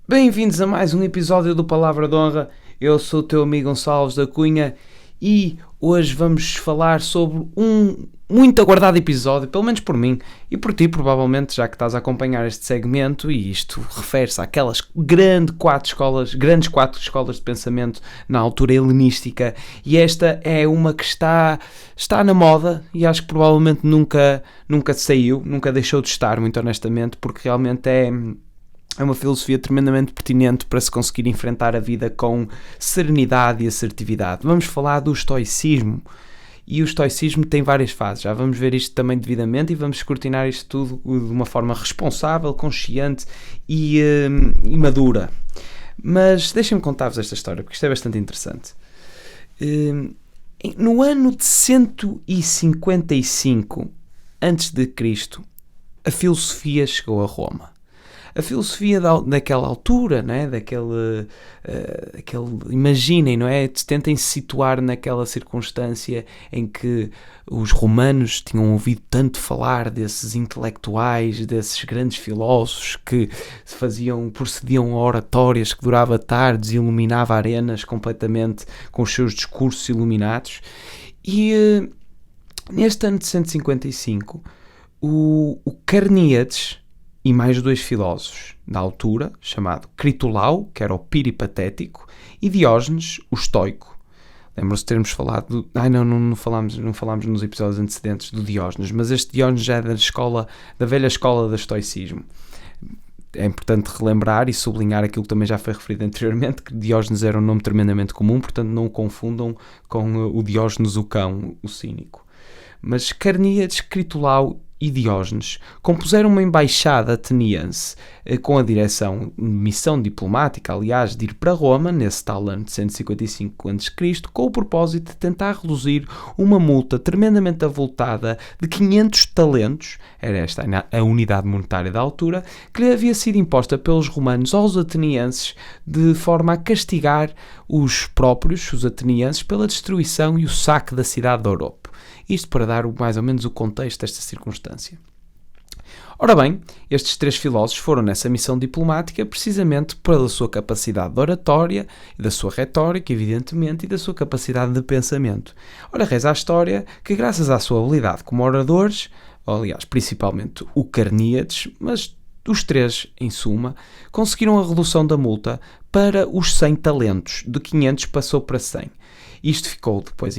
Bem-vindos a mais um episódio do Palavra de Honra. Eu sou o teu amigo Gonçalves da Cunha e hoje vamos falar sobre um muito aguardado episódio, pelo menos por mim e por ti provavelmente, já que estás a acompanhar este segmento, e isto refere-se àquelas grandes quatro escolas de pensamento na altura helenística, e esta é uma que está na moda e acho que provavelmente nunca saiu, nunca deixou de estar, muito honestamente, porque realmente é uma filosofia tremendamente pertinente para se conseguir enfrentar a vida com serenidade e assertividade. Vamos falar do estoicismo. E o estoicismo tem várias fases. Já vamos ver isto também devidamente e vamos escrutinar isto tudo de uma forma responsável, consciente e madura. Mas deixem-me contar-vos esta história, porque isto é bastante interessante. No ano de 155 a.C., a filosofia chegou a Roma. A filosofia daquela altura, não é? Imaginem, não é? Tentem se situar naquela circunstância em que os romanos tinham ouvido tanto falar desses intelectuais, desses grandes filósofos que procediam a oratórias que duravam tardes e iluminavam arenas completamente com os seus discursos iluminados. E neste ano de 155, o Carneades e mais dois filósofos da altura, chamado Critolau, que era o peripatético, e Diógenes, o estoico. Lembram-se de termos falado... Não falámos nos episódios antecedentes do Diógenes, mas este Diógenes já é da velha escola do estoicismo. É importante relembrar e sublinhar aquilo que também já foi referido anteriormente, que Diógenes era um nome tremendamente comum, portanto não o confundam com o Diógenes o cão, o cínico. Mas Carneades, Critolau e Diógenes compuseram uma embaixada ateniense com a direção de missão diplomática, aliás, de ir para Roma, nesse tal ano de 155 a.C., com o propósito de tentar reduzir uma multa tremendamente avultada de 500 talentos, era esta a unidade monetária da altura, que lhe havia sido imposta pelos romanos aos atenienses de forma a castigar os atenienses, pela destruição e o saque da cidade de Oropo. Isto para dar mais ou menos o contexto desta circunstância. Ora bem, estes três filósofos foram nessa missão diplomática precisamente pela sua capacidade de oratória, da sua retórica, evidentemente, e da sua capacidade de pensamento. Ora, reza a história que, graças à sua habilidade como oradores, aliás, principalmente o Carneades, mas os três, em suma, conseguiram a redução da multa para os 100 talentos, de 500 passou para 100. Isto ficou depois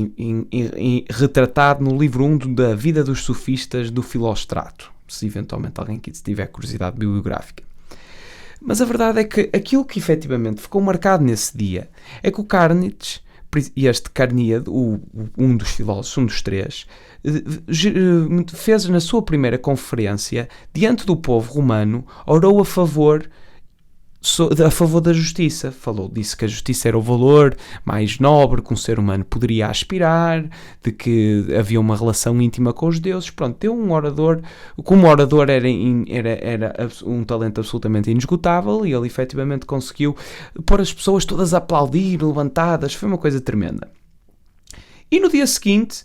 retratado no livro 1 da Vida dos Sofistas do Filóstrato, se eventualmente alguém aqui tiver curiosidade bibliográfica. Mas a verdade é que aquilo que efetivamente ficou marcado nesse dia é que o Carneades, este Carneade, um dos filósofos, um dos três, fez na sua primeira conferência, diante do povo romano, orou a favor da justiça. Disse que a justiça era o valor mais nobre que um ser humano poderia aspirar, de que havia uma relação íntima com os deuses. Pronto, deu um orador, como orador era um talento absolutamente inesgotável, e ele efetivamente conseguiu pôr as pessoas todas a aplaudir, levantadas, foi uma coisa tremenda. E no dia seguinte,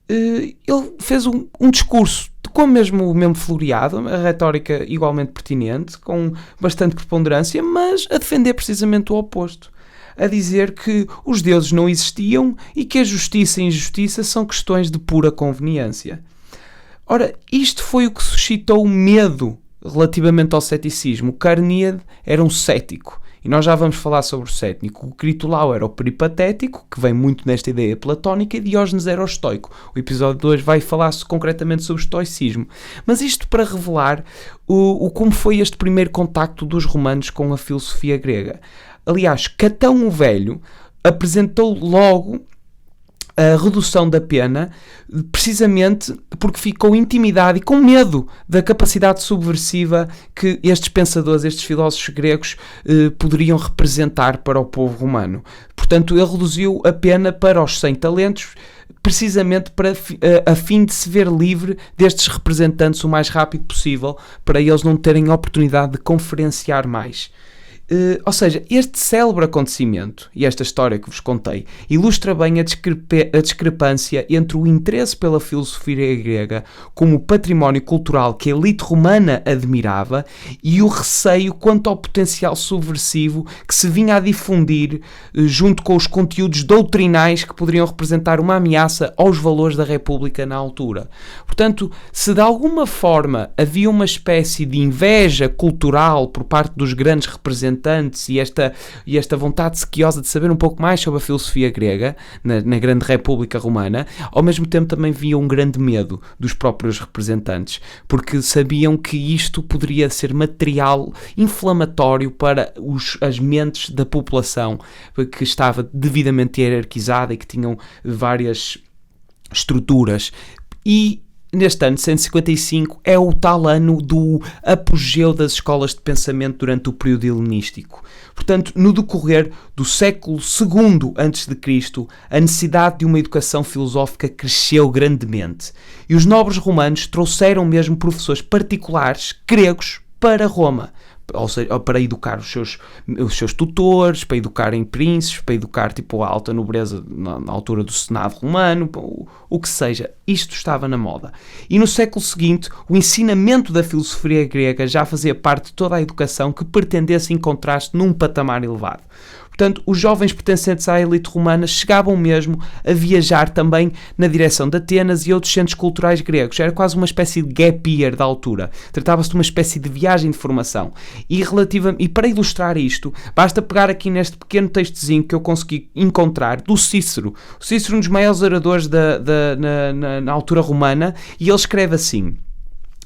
ele fez um discurso com o mesmo floreado, a retórica igualmente pertinente, com bastante preponderância, mas a defender precisamente o oposto. A dizer que os deuses não existiam e que a justiça e a injustiça são questões de pura conveniência. Ora, isto foi o que suscitou medo relativamente ao ceticismo. O Carneade era um cético. E nós já vamos falar sobre o cético. O Critolau era o peripatético, que vem muito nesta ideia platónica, e Diógenes era o estoico. O episódio 2 vai falar concretamente sobre o estoicismo. Mas isto para revelar como foi este primeiro contacto dos romanos com a filosofia grega. Aliás, Catão o Velho apresentou logo a redução da pena, precisamente porque ficou intimidado e com medo da capacidade subversiva que estes pensadores, estes filósofos gregos poderiam representar para o povo romano. Portanto, ele reduziu a pena para os 100 talentos, precisamente a fim de se ver livre destes representantes o mais rápido possível, para eles não terem a oportunidade de conferenciar mais. Ou seja, este célebre acontecimento e esta história que vos contei ilustra bem a discrepância entre o interesse pela filosofia grega como património cultural que a elite romana admirava e o receio quanto ao potencial subversivo que se vinha a difundir junto com os conteúdos doutrinais que poderiam representar uma ameaça aos valores da República na altura. Portanto, se de alguma forma havia uma espécie de inveja cultural por parte dos grandes representantes e esta vontade sequiosa de saber um pouco mais sobre a filosofia grega na grande República Romana, ao mesmo tempo também via um grande medo dos próprios representantes, porque sabiam que isto poderia ser material inflamatório para as mentes da população que estava devidamente hierarquizada e que tinham várias estruturas. E neste ano, 155, é o tal ano do apogeu das escolas de pensamento durante o período helenístico. Portanto, no decorrer do século II a.C., a necessidade de uma educação filosófica cresceu grandemente. E os nobres romanos trouxeram mesmo professores particulares gregos para Roma, ou seja, para educar os seus tutores, para educarem príncipes, para educar tipo a alta nobreza na altura do Senado romano, o que seja. Isto estava na moda. E no século seguinte, o ensinamento da filosofia grega já fazia parte de toda a educação que pretendesse encontrar-se num patamar elevado. Portanto, os jovens pertencentes à elite romana chegavam mesmo a viajar também na direção de Atenas e outros centros culturais gregos. Era quase uma espécie de gap year da altura. Tratava-se de uma espécie de viagem de formação. E para ilustrar isto, basta pegar aqui neste pequeno textozinho que eu consegui encontrar do Cícero. O Cícero, um dos maiores oradores na altura romana, e ele escreve assim: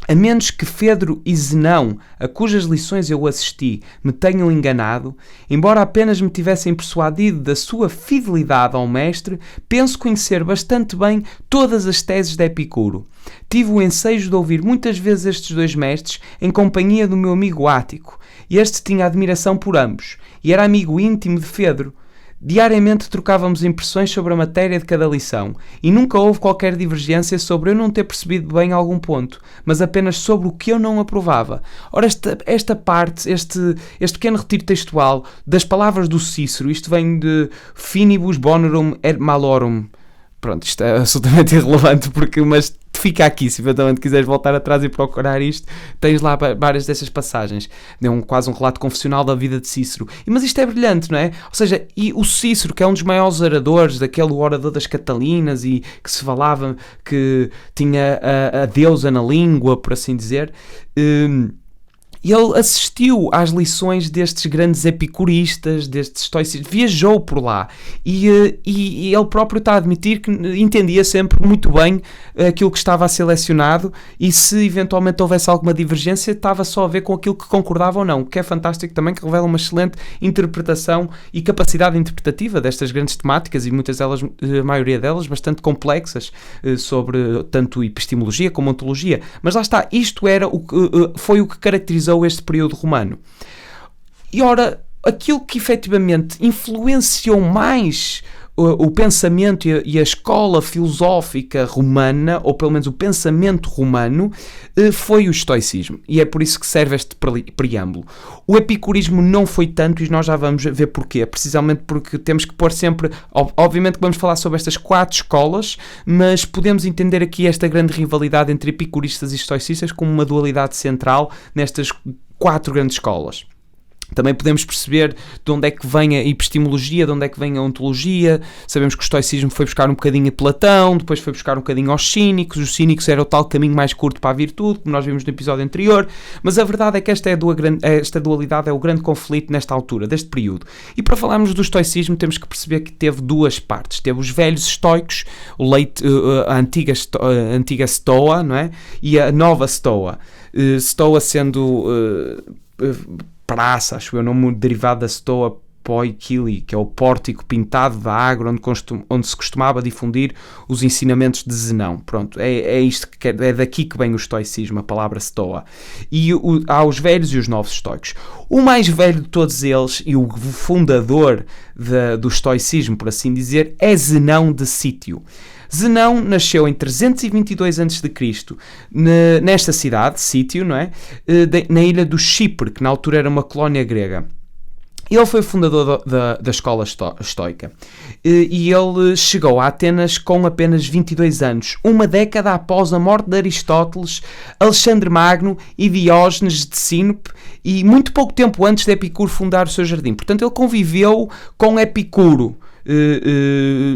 a menos que Fedro e Zenão, a cujas lições eu assisti, me tenham enganado, embora apenas me tivessem persuadido da sua fidelidade ao mestre, penso conhecer bastante bem todas as teses de Epicuro. Tive o ensejo de ouvir muitas vezes estes dois mestres em companhia do meu amigo Ático, e este tinha admiração por ambos, e era amigo íntimo de Fedro. Diariamente trocávamos impressões sobre a matéria de cada lição, e nunca houve qualquer divergência sobre eu não ter percebido bem algum ponto, mas apenas sobre o que eu não aprovava. Ora, esta parte, este pequeno retiro textual das palavras do Cícero, isto vem de Finibus Bonorum et Malorum. Pronto, isto é absolutamente irrelevante, mas fica aqui, se eventualmente quiseres voltar atrás e procurar isto, tens lá várias dessas passagens. É quase um relato confessional da vida de Cícero. Mas isto é brilhante, não é? Ou seja, e o Cícero, que é um dos maiores oradores, daquele orador das Catalinas, e que se falava que tinha a deusa na língua, por assim dizer, ele assistiu às lições destes grandes epicuristas, destes estoicistas, viajou por lá e ele próprio está a admitir que entendia sempre muito bem aquilo que estava a ser lecionado, e se eventualmente houvesse alguma divergência estava só a ver com aquilo que concordava ou não, o que é fantástico também, que revela uma excelente interpretação e capacidade interpretativa destas grandes temáticas, e muitas delas, a maioria delas, bastante complexas, sobre tanto epistemologia como ontologia. Mas lá está, isto foi o que caracterizou este período romano. E ora, aquilo que efetivamente influenciou mais o pensamento e a escola filosófica romana, ou pelo menos o pensamento romano, foi o estoicismo. E é por isso que serve este preâmbulo. O epicurismo não foi tanto, e nós já vamos ver porquê. Precisamente porque temos que pôr sempre... Obviamente que vamos falar sobre estas 4 escolas, mas podemos entender aqui esta grande rivalidade entre epicuristas e estoicistas como uma dualidade central nestas 4 grandes escolas. Também podemos perceber de onde é que vem a epistemologia, de onde é que vem a ontologia. Sabemos que o estoicismo foi buscar um bocadinho a Platão, depois foi buscar um bocadinho aos cínicos. Os cínicos era o tal caminho mais curto para a virtude, como nós vimos no episódio anterior. Mas a verdade é que esta dualidade é o grande conflito nesta altura, deste período. E para falarmos do estoicismo temos que perceber que teve 2 partes. Teve os velhos estoicos, a antiga Stoa, não é? E a nova Stoa. Stoa sendo... praça, acho eu, nome derivado da Stoa Poikili, que é o pórtico pintado da Ágora onde se costumava difundir os ensinamentos de Zenão. Pronto, é daqui que vem o estoicismo, a palavra Stoa. E há os velhos e os novos estoicos. O mais velho de todos eles, e o fundador do estoicismo, por assim dizer, é Zenão de Cítio. Zenão nasceu em 322 a.C. Nesta cidade, Cítio, não é? Na ilha do Chipre, que na altura era uma colónia grega. Ele foi o fundador da escola estoica e ele chegou a Atenas com apenas 22 anos, uma década após a morte de Aristóteles, Alexandre Magno e Diógenes de Sinope, e muito pouco tempo antes de Epicuro fundar o seu jardim. Portanto, ele conviveu com Epicuro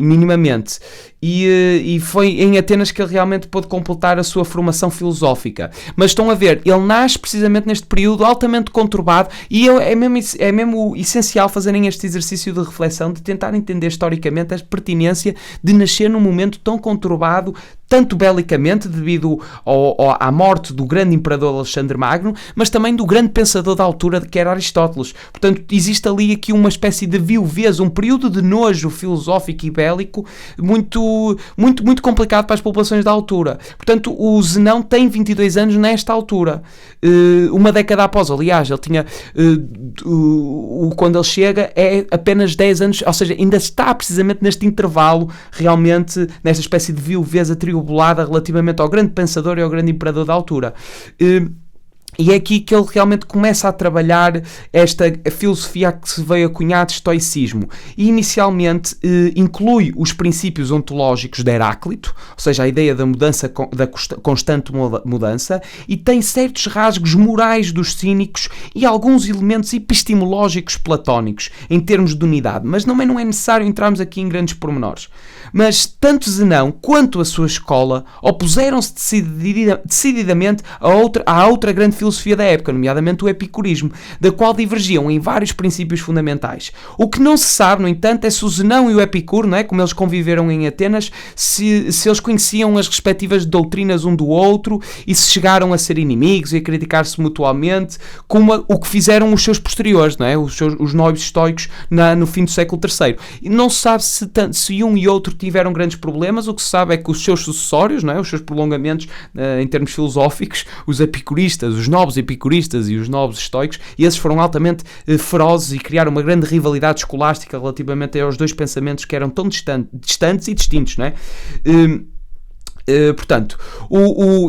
minimamente. E foi em Atenas que ele realmente pôde completar a sua formação filosófica. Mas estão a ver, ele nasce precisamente neste período altamente conturbado, e é mesmo essencial fazerem este exercício de reflexão, de tentar entender historicamente a pertinência de nascer num momento tão conturbado, tanto belicamente, devido à morte do grande imperador Alexandre Magno, mas também do grande pensador da altura, que era Aristóteles. Portanto, existe ali aqui uma espécie de viuvez, um período de nojo filosófico e bélico muito complicado para as populações da altura. Portanto, o Zenão tem 22 anos nesta altura. Uma década após, aliás, ele tinha... quando ele chega é apenas 10 anos, ou seja, ainda está precisamente neste intervalo, realmente, nesta espécie de viuvez atribulada relativamente ao grande pensador e ao grande imperador da altura. E é aqui que ele realmente começa a trabalhar esta filosofia que se veio a cunhar de estoicismo. E inicialmente inclui os princípios ontológicos de Heráclito, ou seja, a ideia da mudança, da constante mudança, e tem certos rasgos morais dos cínicos e alguns elementos epistemológicos platónicos, em termos de unidade. Mas também não é necessário entrarmos aqui em grandes pormenores. Mas tanto Zenão quanto a sua escola opuseram-se decididamente à outra grande filosofia da época, nomeadamente o epicurismo, da qual divergiam em vários princípios fundamentais. O que não se sabe, no entanto, é se o Zenão e o Epicuro, não é, como eles conviveram em Atenas, se eles conheciam as respectivas doutrinas um do outro e se chegaram a ser inimigos e a criticar-se mutuamente, como o que fizeram os seus posteriores, não é? Os nobres estoicos no fim do século III. E não se sabe se um e outro tiveram grandes problemas. O que se sabe é que os seus sucessórios, não é? Os seus prolongamentos em termos filosóficos, os epicuristas, os nobres epicuristas e os nobres estoicos, e esses foram altamente ferozes e criaram uma grande rivalidade escolástica relativamente aos dois pensamentos que eram tão distantes e distintos, não é? Portanto,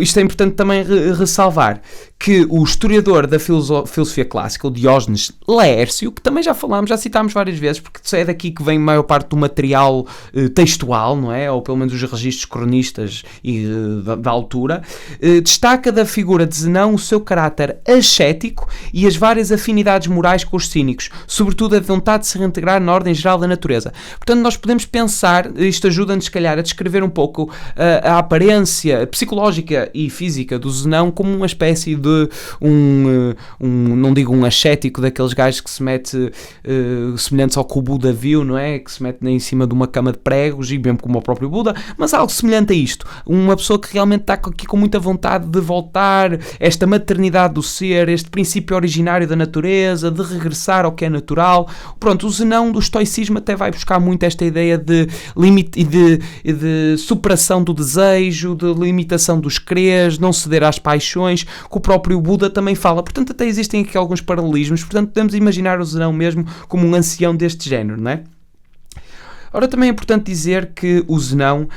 isto é importante também ressalvar que o historiador da filosofia clássica, o Diógenes Laércio, que também já citámos várias vezes, porque é daqui que vem a maior parte do material textual, não é? Ou pelo menos os registros cronistas da altura, destaca da figura de Zenão o seu caráter ascético e as várias afinidades morais com os cínicos, sobretudo a vontade de se reintegrar na ordem geral da natureza. Portanto, nós podemos pensar, isto ajuda-nos, se calhar, a descrever um pouco a aparência psicológica e física do Zenão como uma espécie de não digo um ascético daqueles gajos que se mete semelhantes ao que o Buda viu, não é? Que se mete em cima de uma cama de pregos, e mesmo como o próprio Buda, mas algo semelhante a isto. Uma pessoa que realmente está aqui com muita vontade de voltar esta maternidade do ser, este princípio originário da natureza, de regressar ao que é natural. Pronto, o Zenão do estoicismo até vai buscar muito esta ideia de limite e de superação do desejo, de limitação dos quereres, não ceder às paixões, que o próprio Buda também fala. Portanto, até existem aqui alguns paralelismos. Portanto, podemos imaginar o Zenão mesmo como um ancião deste género, não é? Ora, também é importante dizer que o Zenão,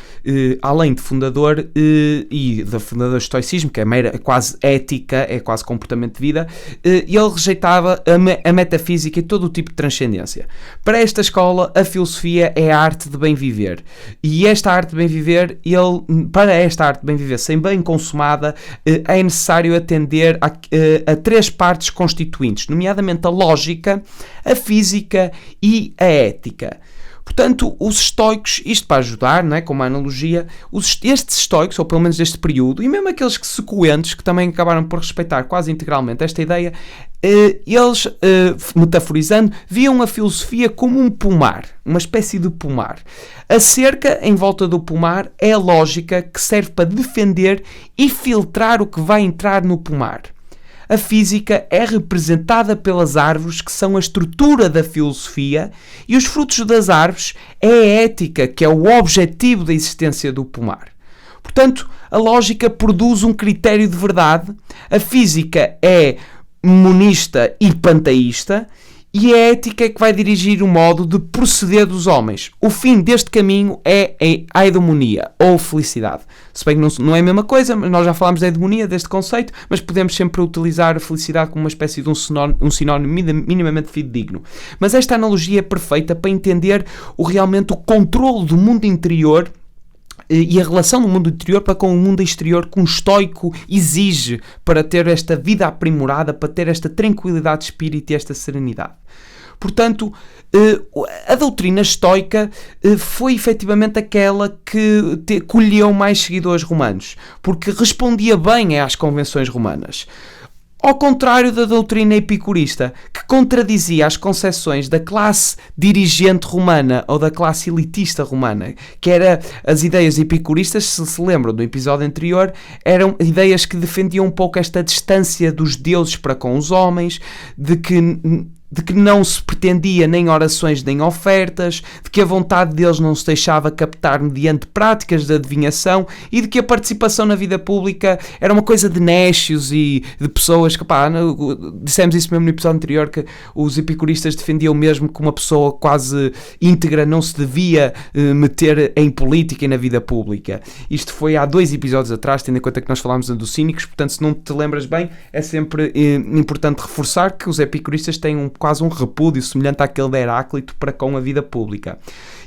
além de fundador e da fundador do estoicismo, que é quase ética, é quase comportamento de vida, ele rejeitava a metafísica e todo o tipo de transcendência. Para esta escola, a filosofia é a arte de bem viver. E esta arte de bem viver, para esta arte de bem viver sem bem consumada, é necessário atender a três partes constituintes, nomeadamente a lógica, a física e a ética. Portanto, os estoicos, isto para ajudar, não é, como uma analogia, estes estoicos, ou pelo menos deste período, e mesmo aqueles sequentes, que também acabaram por respeitar quase integralmente esta ideia, eles, metaforizando, viam a filosofia como um pomar, uma espécie de pomar. A cerca em volta do pomar é a lógica que serve para defender e filtrar o que vai entrar no pomar. A física é representada pelas árvores, que são a estrutura da filosofia, e os frutos das árvores é a ética, que é o objetivo da existência do pomar. Portanto, a lógica produz um critério de verdade, a física é monista e panteísta, E a ética é que vai dirigir o modo de proceder dos homens. O fim deste caminho é a hegemonia, ou felicidade. Se bem que não é a mesma coisa, mas nós já falámos da hegemonia, deste conceito, mas podemos sempre utilizar a felicidade como uma espécie de um sinónimo minimamente fidedigno. Mas esta analogia é perfeita para entender realmente o controle do mundo interior e a relação do mundo interior para com o mundo exterior que um estoico exige para ter esta vida aprimorada, para ter esta tranquilidade de espírito e esta serenidade. Portanto, a doutrina estoica foi efetivamente aquela que colheu mais seguidores romanos, porque respondia bem às convenções romanas. Ao contrário da doutrina epicurista, que contradizia as concepções da classe dirigente romana ou da classe elitista romana, que era as ideias epicuristas, se lembram do episódio anterior, eram ideias que defendiam um pouco esta distância dos deuses para com os homens, de que não se pretendia nem orações nem ofertas, de que a vontade deles não se deixava captar mediante práticas de adivinhação e de que a participação na vida pública era uma coisa de nécios e de pessoas que, dissemos isso mesmo no episódio anterior, que os epicuristas defendiam mesmo que uma pessoa quase íntegra não se devia meter em política e na vida pública. Isto foi há 2 episódios atrás, tendo em conta que nós falámos dos cínicos, portanto, se não te lembras bem, é sempre importante reforçar que os epicuristas têm quase um repúdio semelhante àquele de Heráclito para com a vida pública.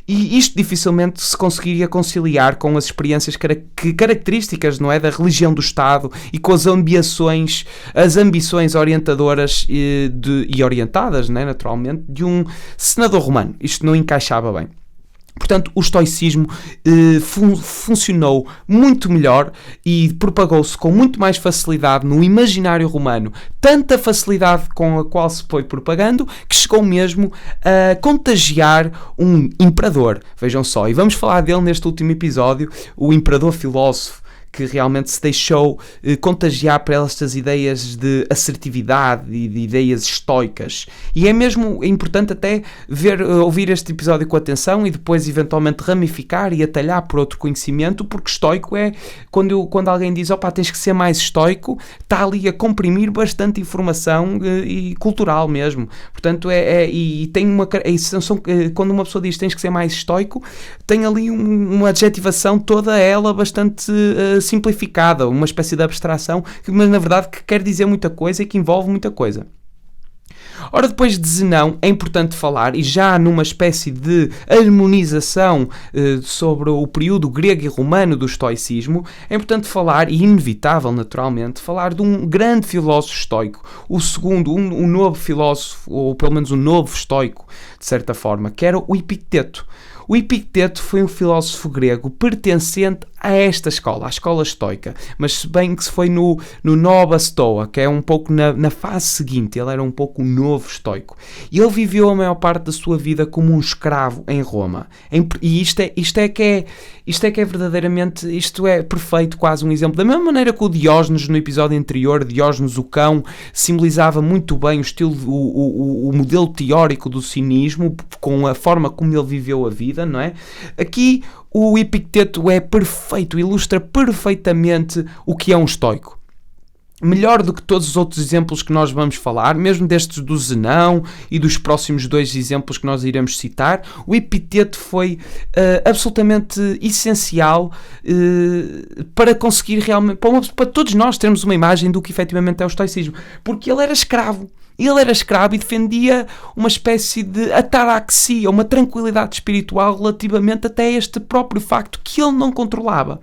E isto dificilmente se conseguiria conciliar com as experiências características, não é, da religião do Estado e com as ambições orientadoras e orientadas, não é, naturalmente, de um senador romano. Isto não encaixava bem. Portanto, o estoicismo funcionou muito melhor e propagou-se com muito mais facilidade no imaginário romano. Tanta facilidade com a qual se foi propagando que chegou mesmo a contagiar um imperador. Vejam só, e vamos falar dele neste último episódio, o imperador filósofo, que realmente se deixou contagiar por estas ideias de assertividade e de ideias estoicas. E é mesmo importante até ouvir este episódio com atenção e depois eventualmente ramificar e atalhar por outro conhecimento, porque estoico é quando alguém diz tens que ser mais estoico, está ali a comprimir bastante informação e cultural mesmo. Portanto, quando uma pessoa diz tens que ser mais estoico, tem ali uma adjetivação toda ela bastante simplificada, uma espécie de abstração, mas na verdade que quer dizer muita coisa e que envolve muita coisa. Ora, depois de Zenão, é importante falar, e já numa espécie de harmonização sobre o período grego e romano do estoicismo, é importante falar, e inevitável naturalmente, falar de um grande filósofo estoico, o segundo, um novo filósofo, ou pelo menos um novo estoico, de certa forma, que era o Epicteto. O Epicteto foi um filósofo grego pertencente a esta escola, a escola estoica, mas se bem que se foi no Nova Stoa, que é um pouco na fase seguinte, ele era um pouco o novo estoico. E ele viveu a maior parte da sua vida como um escravo em Roma. E isto é que é verdadeiramente, isto é perfeito, quase um exemplo. Da mesma maneira que o Diógenes, no episódio anterior, Diógenes o cão, simbolizava muito bem o estilo, o modelo teórico do cinismo, com a forma como ele viveu a vida, não é? Aqui o Epicteto é perfeito, ilustra perfeitamente o que é um estoico. Melhor do que todos os outros exemplos que nós vamos falar, mesmo destes do Zenão e dos próximos 2 exemplos que nós iremos citar, o Epicteto foi absolutamente essencial para conseguir realmente, para todos nós termos uma imagem do que efetivamente é o estoicismo, porque ele era escravo. Ele era escravo e defendia uma espécie de ataraxia, uma tranquilidade espiritual relativamente até este próprio facto que ele não controlava.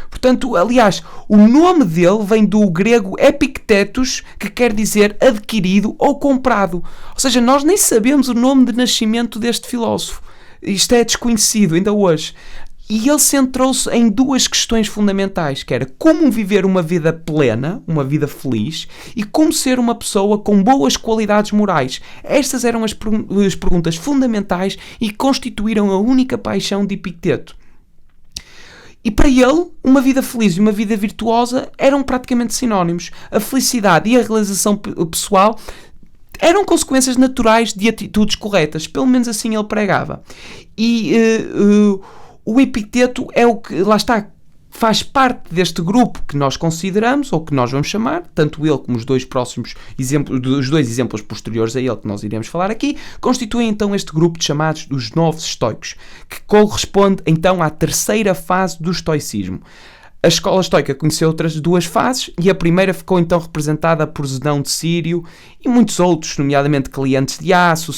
Portanto, aliás, o nome dele vem do grego epictetos, que quer dizer adquirido ou comprado. Ou seja, nós nem sabemos o nome de nascimento deste filósofo. Isto é desconhecido ainda hoje. E ele centrou-se em 2 questões fundamentais, que era como viver uma vida plena, uma vida feliz, e como ser uma pessoa com boas qualidades morais. Estas eram as perguntas fundamentais e constituíram a única paixão de Epicteto. E para ele, uma vida feliz e uma vida virtuosa eram praticamente sinónimos. A felicidade e a realização pessoal eram consequências naturais de atitudes corretas, pelo menos assim ele pregava. E o Epicteto é o que, lá está, faz parte deste grupo que nós consideramos, ou que nós vamos chamar, tanto ele como os dois exemplos posteriores a ele que nós iremos falar aqui, constituem então este grupo de chamados dos novos estoicos, que corresponde então à terceira fase do estoicismo. A escola estoica conheceu outras duas fases e a primeira ficou então representada por Zenão de Sírio e muitos outros, nomeadamente Clientes de Aço,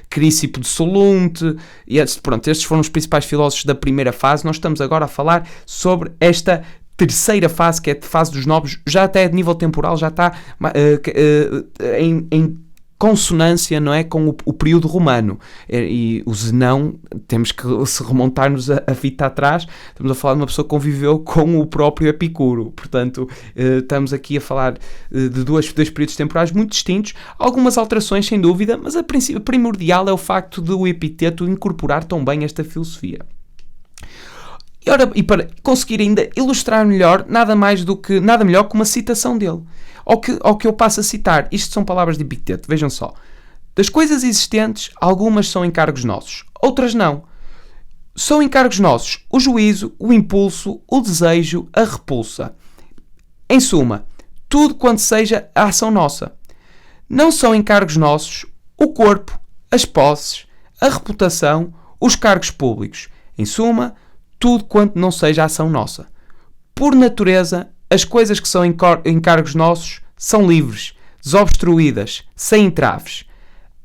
Crícipo de Solunte, e estes foram os principais filósofos da primeira fase. Nós estamos agora a falar sobre esta terceira fase, que é a fase dos nobres, já até a nível temporal, já está em consonância, não é, com o período romano. E o Zenão, temos que se remontar-nos a fita atrás, estamos a falar de uma pessoa que conviveu com o próprio Epicuro. Portanto, estamos aqui a falar de dois períodos temporais muito distintos, algumas alterações sem dúvida, mas a primordial é o facto de o Epiteto incorporar tão bem esta filosofia. E para conseguir ainda ilustrar melhor, nada melhor que uma citação dele. Ao que eu passo a citar, isto são palavras de Epiteto, vejam só. Das coisas existentes, algumas são encargos nossos, outras não. São encargos nossos o juízo, o impulso, o desejo, a repulsa. Em suma, tudo quanto seja a ação nossa. Não são encargos nossos o corpo, as posses, a reputação, os cargos públicos. Em suma, tudo quanto não seja ação nossa. Por natureza, as coisas que são encargos nossos são livres, desobstruídas, sem entraves.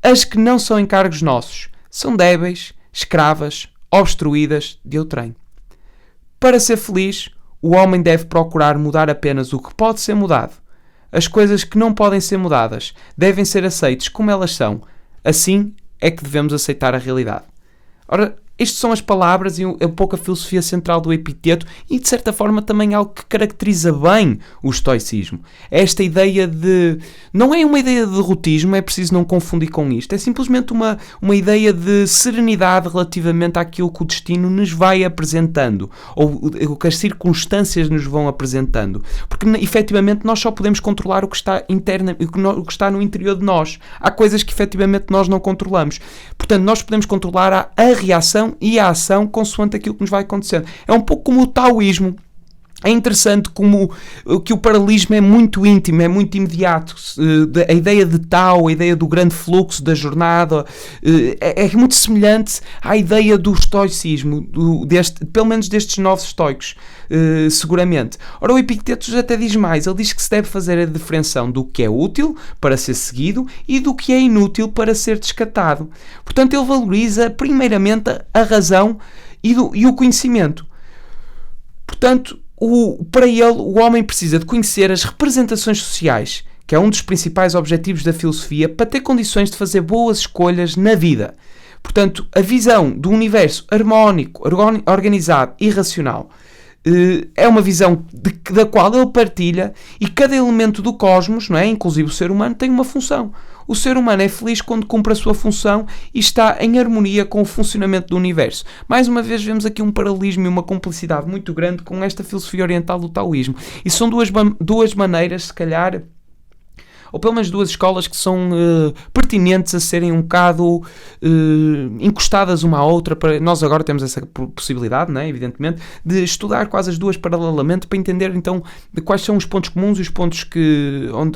As que não são encargos nossos são débeis, escravas, obstruídas de outrem. Para ser feliz, o homem deve procurar mudar apenas o que pode ser mudado. As coisas que não podem ser mudadas devem ser aceitas como elas são. Assim é que devemos aceitar a realidade. Ora, estas são as palavras e um pouco a filosofia central do Epiteto e, de certa forma, também algo que caracteriza bem o estoicismo. É esta ideia de... Não é uma ideia de derrotismo, é preciso não confundir com isto. É simplesmente uma ideia de serenidade relativamente àquilo que o destino nos vai apresentando, ou o que as circunstâncias nos vão apresentando. Porque, efetivamente, nós só podemos controlar o que está o que está no interior de nós. Há coisas que, efetivamente, nós não controlamos. Portanto, nós podemos controlar a reação e a ação consoante aquilo que nos vai acontecendo. É um pouco como o taoísmo. É interessante como que o paralelismo é muito íntimo, é muito imediato. A ideia de Tao, a ideia do grande fluxo da jornada, é muito semelhante à ideia do estoicismo, pelo menos destes novos estoicos, seguramente. Ora, o Epicteto até diz mais, ele diz que se deve fazer a diferenciação do que é útil para ser seguido e do que é inútil para ser descartado. Portanto, ele valoriza primeiramente a razão e o conhecimento. Portanto, para ele, o homem precisa de conhecer as representações sociais, que é um dos principais objetivos da filosofia, para ter condições de fazer boas escolhas na vida. Portanto, a visão do universo harmónico, organizado e racional é uma visão da qual ele partilha, e cada elemento do cosmos, não é? Inclusive o ser humano, tem uma função. O ser humano é feliz quando cumpre a sua função e está em harmonia com o funcionamento do universo. Mais uma vez vemos aqui um paralelismo e uma cumplicidade muito grande com esta filosofia oriental do taoísmo. E são duas maneiras, se calhar, ou pelo menos duas escolas que são pertinentes a serem um bocado encostadas uma à outra. Nós agora temos essa possibilidade, né, evidentemente, de estudar quase as duas paralelamente para entender então de quais são os pontos comuns e os pontos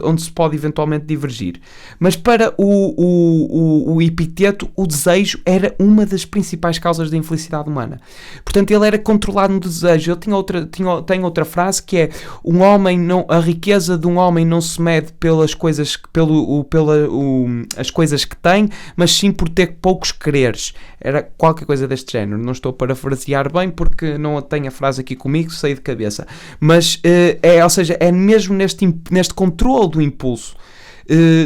onde se pode eventualmente divergir. Mas para o Epiteto, o desejo era uma das principais causas da infelicidade humana. Portanto, ele era controlado no desejo. Ele tem outra frase que é: a riqueza de um homem não se mede pelas as coisas que tem, mas sim por ter poucos quereres. Era qualquer coisa deste género. Não estou a parafrasear bem porque não tenho a frase aqui comigo, sei de cabeça. Mas ou seja, é mesmo neste controle do impulso,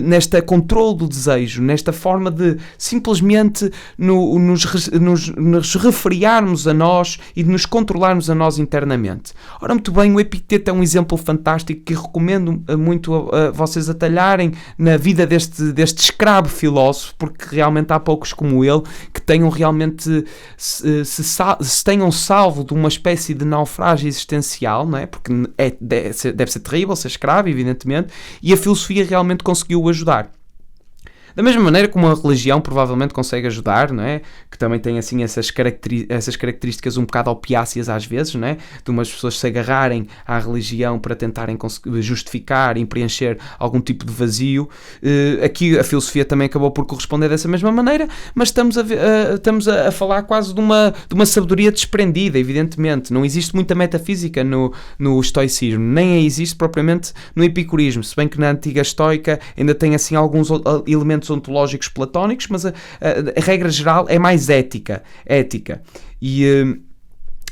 neste controle do desejo, nesta forma de simplesmente nos refriarmos a nós e de nos controlarmos a nós internamente. Ora, muito bem, o Epiteto é um exemplo fantástico que recomendo muito a vocês atalharem na vida deste escravo filósofo, porque realmente há poucos como ele que tenham realmente se tenham salvo de uma espécie de naufrágio existencial, não é? Porque deve ser terrível ser escravo, evidentemente, e a filosofia realmente conseguiu ajudar. Da mesma maneira como a religião provavelmente consegue ajudar, não é? Que também tem assim essas características um bocado opiáceas às vezes, não é? De umas pessoas se agarrarem à religião para tentarem justificar e preencher algum tipo de vazio. Aqui a filosofia também acabou por corresponder dessa mesma maneira, mas estamos a falar quase de uma sabedoria desprendida, evidentemente. Não existe muita metafísica no estoicismo, nem a existe propriamente no epicurismo, se bem que na antiga estoica ainda tem assim alguns elementos ontológicos platónicos, mas a regra geral é mais ética.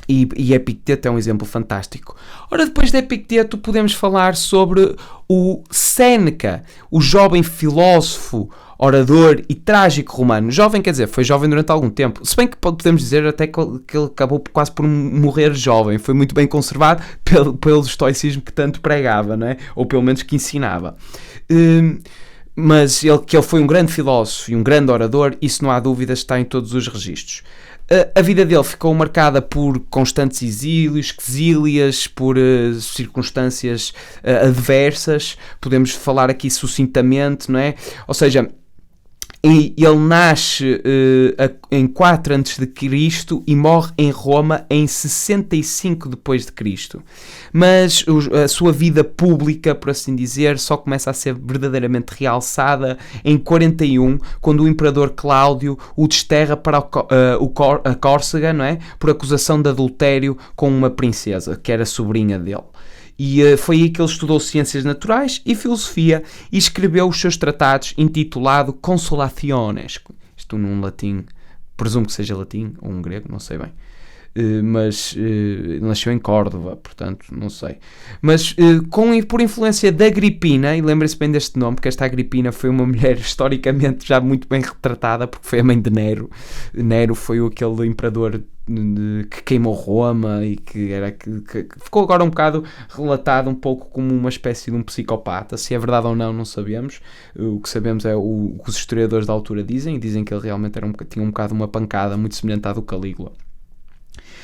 E Epicteto é um exemplo fantástico. Ora, depois de Epicteto podemos falar sobre o Séneca, o jovem filósofo, orador e trágico romano. Jovem, quer dizer, foi jovem durante algum tempo. Se bem que podemos dizer até que ele acabou quase por morrer jovem. Foi muito bem conservado pelo estoicismo que tanto pregava, não é? Ou pelo menos que ensinava. Mas que ele foi um grande filósofo e um grande orador, isso não há dúvidas, está em todos os registros. A vida dele ficou marcada por constantes exílias, por circunstâncias adversas. Podemos falar aqui sucintamente, não é? Ou seja, ele nasce em 4 a.C. e morre em Roma em 65 depois de Cristo. Mas a sua vida pública, por assim dizer, só começa a ser verdadeiramente realçada em 41, quando o imperador Cláudio o desterra para a Córcega, não é? Por acusação de adultério com uma princesa, que era sobrinha dele. E foi aí que ele estudou ciências naturais e filosofia e escreveu os seus tratados intitulado Consolationes. Isto num latim, presumo que seja latim ou um grego, não sei bem. Mas nasceu em Córdoba, portanto, não sei. Mas por influência da Agripina, e lembrem-se bem deste nome, porque esta Agripina foi uma mulher historicamente já muito bem retratada, porque foi a mãe de Nero. Nero foi aquele imperador que queimou Roma e que ficou agora um bocado relatado um pouco como uma espécie de um psicopata. Se é verdade ou não, não sabemos. O que sabemos é o que os historiadores da altura dizem que ele realmente tinha um bocado uma pancada muito semelhante à do Calígula.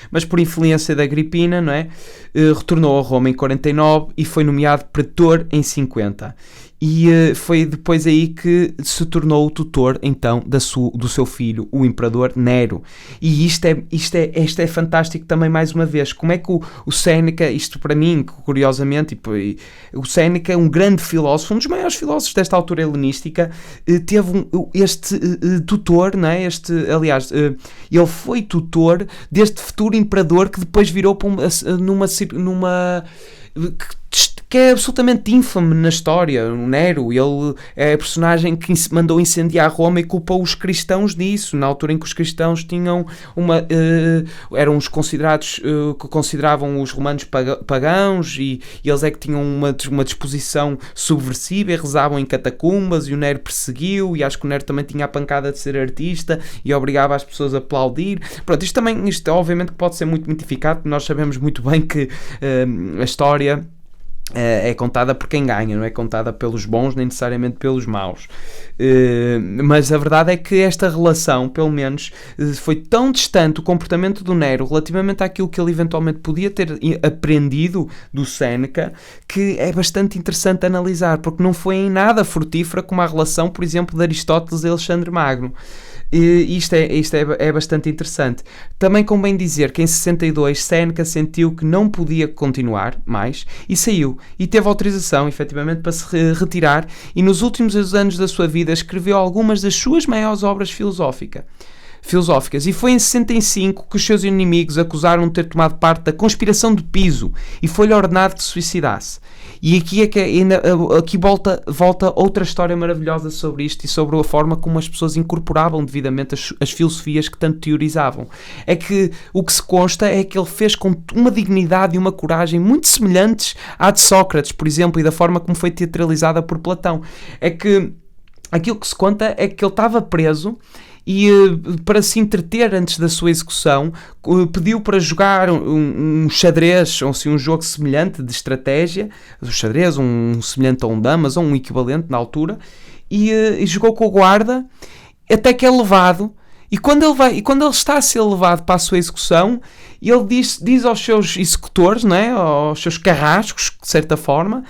Mas por influência da Agripina, não é? Retornou a Roma em 49 e foi nomeado pretor em 50. E foi depois aí que se tornou o tutor, então, do seu filho, o imperador Nero. E isto é fantástico também, mais uma vez. Como é que o Séneca, isto para mim, curiosamente, o Séneca é um grande filósofo, um dos maiores filósofos desta altura helenística, teve este tutor, não é? Ele foi tutor deste futuro imperador que depois virou para numa que é absolutamente ínfame na história. O Nero, ele é a personagem que mandou incendiar Roma e culpou os cristãos disso, na altura em que os cristãos tinham eram os considerados, que consideravam os romanos pagãos, e eles é que tinham uma disposição subversiva e rezavam em catacumbas, e o Nero perseguiu, e acho que o Nero também tinha a pancada de ser artista e obrigava as pessoas a aplaudir. Pronto, isto obviamente pode ser muito mitificado, nós sabemos muito bem que a história é contada por quem ganha, não é contada pelos bons nem necessariamente pelos maus. Mas a verdade é que esta relação, pelo menos, foi tão distante, o comportamento do Nero relativamente àquilo que ele eventualmente podia ter aprendido do Séneca, que é bastante interessante analisar, porque não foi em nada frutífera como a relação, por exemplo, de Aristóteles e Alexandre Magno. Isto é bastante interessante. Também convém dizer que em 62 Séneca sentiu que não podia continuar mais e saiu, e teve autorização efetivamente para se retirar, e nos últimos anos da sua vida escreveu algumas das suas maiores obras filosóficas, e foi em 65 que os seus inimigos acusaram de ter tomado parte da conspiração de Piso e foi-lhe ordenado que se suicidasse. E aqui volta outra história maravilhosa sobre isto e sobre a forma como as pessoas incorporavam devidamente as filosofias que tanto teorizavam. É que o que se consta é que ele fez com uma dignidade e uma coragem muito semelhantes à de Sócrates, por exemplo, e da forma como foi teatralizada por Platão. É que aquilo que se conta é que ele estava preso e para se entreter antes da sua execução pediu para jogar um xadrez, ou assim, um jogo semelhante de estratégia, o xadrez, um semelhante a um damas ou um equivalente na altura, e jogou com o guarda até que é levado. E quando ele está a ser levado para a sua execução, ele diz aos seus executores, não é? Aos seus carrascos, de certa forma: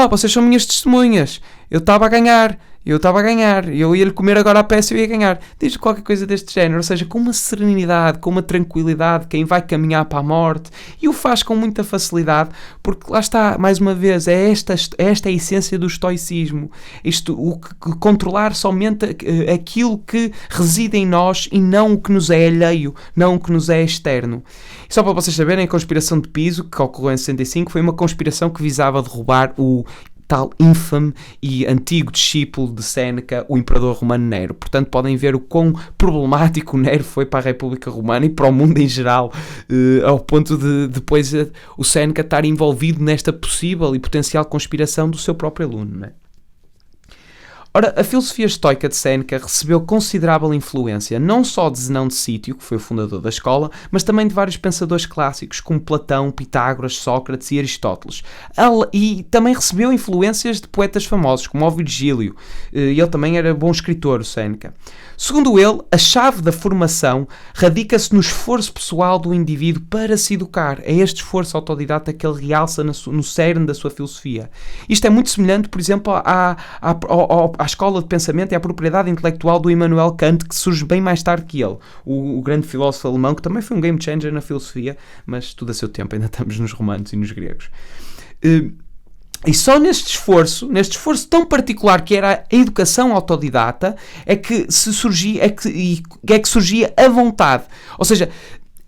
vocês são minhas testemunhas, eu estava a ganhar, Eu estava a ganhar, eu ia-lhe comer agora a peça e eu ia ganhar. Diz qualquer coisa deste género, ou seja, com uma serenidade, com uma tranquilidade, quem vai caminhar para a morte, e o faz com muita facilidade, porque lá está, mais uma vez, é esta a essência do estoicismo. Controlar somente aquilo que reside em nós e não o que nos é alheio, não o que nos é externo. E só para vocês saberem, a conspiração de Piso, que ocorreu em 65, foi uma conspiração que visava derrubar o tal infame e antigo discípulo de Séneca, o imperador romano Nero. Portanto, podem ver o quão problemático o Nero foi para a República Romana e para o mundo em geral, ao ponto de depois o Séneca estar envolvido nesta possível e potencial conspiração do seu próprio aluno, não é? Ora, a filosofia estoica de Séneca recebeu considerável influência não só de Zenão de Cítio, que foi o fundador da escola, mas também de vários pensadores clássicos como Platão, Pitágoras, Sócrates e Aristóteles. E também recebeu influências de poetas famosos como o Virgílio. Ele também era bom escritor, o Séneca. Segundo ele, a chave da formação radica-se no esforço pessoal do indivíduo para se educar. É este esforço autodidata que ele realça no cerne da sua filosofia. Isto é muito semelhante, por exemplo, à escola de pensamento e à propriedade intelectual do Immanuel Kant, que surge bem mais tarde que ele. O grande filósofo alemão, que também foi um game changer na filosofia, mas tudo a seu tempo, ainda estamos nos romanos e nos gregos. E só neste esforço tão particular que era a educação autodidata, é que surgia a vontade. Ou seja,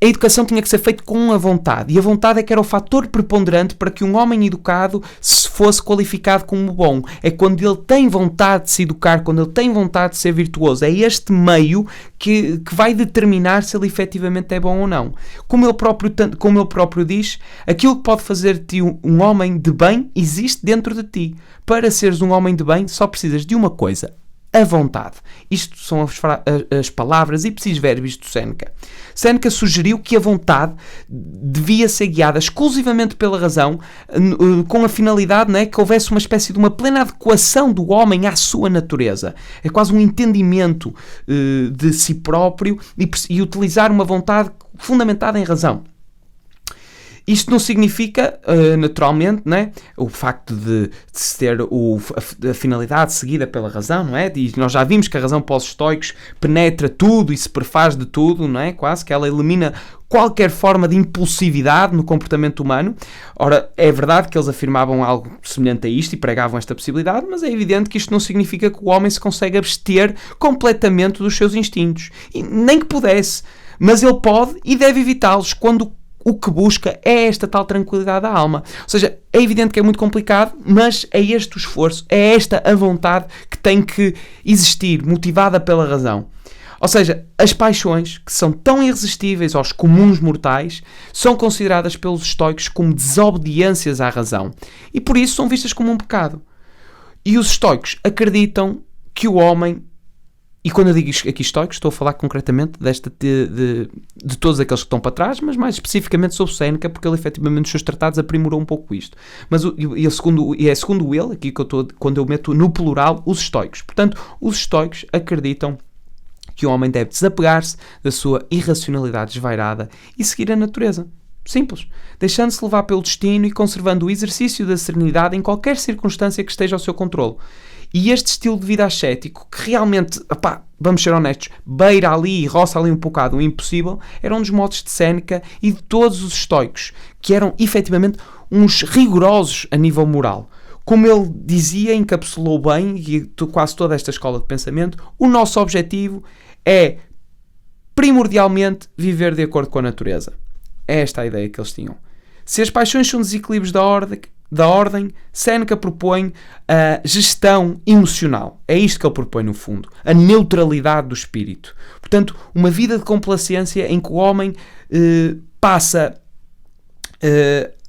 a educação tinha que ser feita com a vontade. E a vontade é que era o fator preponderante para que um homem educado se fosse qualificado como bom. É quando ele tem vontade de se educar, quando ele tem vontade de ser virtuoso. É este meio que vai determinar se ele efetivamente é bom ou não. Como ele próprio diz, aquilo que pode fazer de ti um homem de bem existe dentro de ti. Para seres um homem de bem, só precisas de uma coisa: a vontade. Isto são as palavras ipsis verbis do Séneca. Séneca sugeriu que a vontade devia ser guiada exclusivamente pela razão, com a finalidade, que houvesse uma espécie de uma plena adequação do homem à sua natureza. É quase um entendimento de si próprio e utilizar uma vontade fundamentada em razão. Isto não significa, naturalmente, o facto de se ter a finalidade seguida pela razão, não é? E nós já vimos que a razão para os estoicos penetra tudo e se prefaz de tudo, não é? Quase que ela elimina qualquer forma de impulsividade no comportamento humano. Ora, é verdade que eles afirmavam algo semelhante a isto e pregavam esta possibilidade, mas é evidente que isto não significa que o homem se consegue abster completamente dos seus instintos. E nem que pudesse, mas ele pode e deve evitá-los quando o que busca é esta tal tranquilidade da alma. Ou seja, é evidente que é muito complicado, mas é este o esforço, é esta a vontade que tem que existir, motivada pela razão. Ou seja, as paixões, que são tão irresistíveis aos comuns mortais, são consideradas pelos estoicos como desobediências à razão. E por isso são vistas como um pecado. E os estoicos acreditam que o homem... E quando eu digo aqui estoicos, estou a falar concretamente de todos aqueles que estão para trás, mas mais especificamente sobre Séneca, porque ele efetivamente nos seus tratados aprimorou um pouco isto. Mas segundo ele, aqui que quando eu meto no plural, os estoicos. Portanto, os estoicos acreditam que o homem deve desapegar-se da sua irracionalidade desvairada e seguir a natureza. Simples. Deixando-se levar pelo destino e conservando o exercício da serenidade em qualquer circunstância que esteja ao seu controle. E este estilo de vida ascético, que realmente, vamos ser honestos, beira ali e roça ali um bocado o impossível, era um dos modos de Séneca e de todos os estoicos, que eram efetivamente uns rigorosos a nível moral. Como ele dizia, encapsulou bem, e quase toda esta escola de pensamento, o nosso objetivo é primordialmente viver de acordo com a natureza. É esta a ideia que eles tinham. Se as paixões são desequilíbrios da ordem, Séneca propõe a gestão emocional. É isto que ele propõe no fundo. A neutralidade do espírito. Portanto, uma vida de complacência em que o homem passa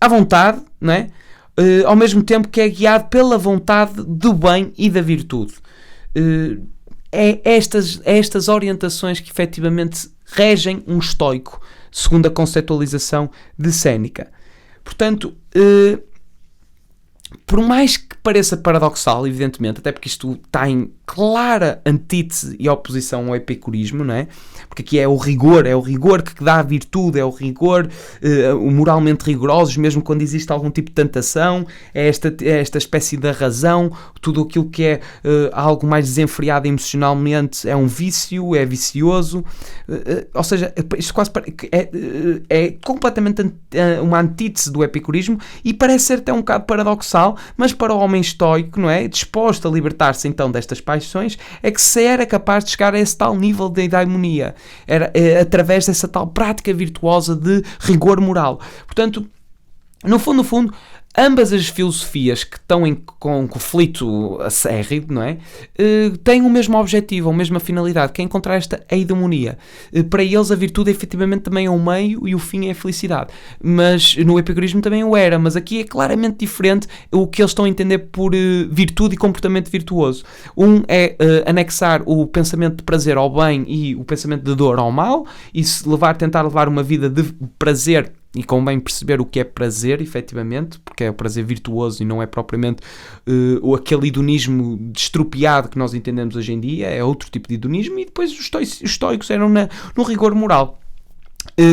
à vontade, não é? Ao mesmo tempo que é guiado pela vontade do bem e da virtude. É estas orientações que efetivamente regem um estoico, segundo a conceptualização de Séneca. Portanto, por mais que pareça paradoxal, evidentemente, até porque isto está em clara antítese e oposição ao epicurismo, não é? Porque aqui é o rigor que dá a virtude, é o rigor, o moralmente rigorosos, mesmo quando existe algum tipo de tentação, é esta espécie de razão, tudo aquilo que é algo mais desenfreado emocionalmente é um vício, é vicioso, ou seja, isto quase é completamente uma antítese do epicurismo e parece ser até um bocado paradoxal, mas para o homem estoico, não é? Disposto a libertar-se então destas paixões, é que se era capaz de chegar a esse tal nível de eudaimonia, através dessa tal prática virtuosa de rigor moral. Portanto, no fundo, ambas as filosofias que estão em conflito acérrimo, não é? Têm o mesmo objetivo, a mesma finalidade, que é encontrar esta eudaimonia. Para eles a virtude efetivamente também é um meio e o fim é a felicidade. Mas no epicurismo também o era, mas aqui é claramente diferente o que eles estão a entender por virtude e comportamento virtuoso. Um é anexar o pensamento de prazer ao bem e o pensamento de dor ao mal, e tentar levar uma vida de prazer. E convém perceber o que é prazer, efetivamente, porque é o prazer virtuoso e não é propriamente aquele hedonismo destropiado que nós entendemos hoje em dia, é outro tipo de hedonismo, e depois os estoicos eram no rigor moral.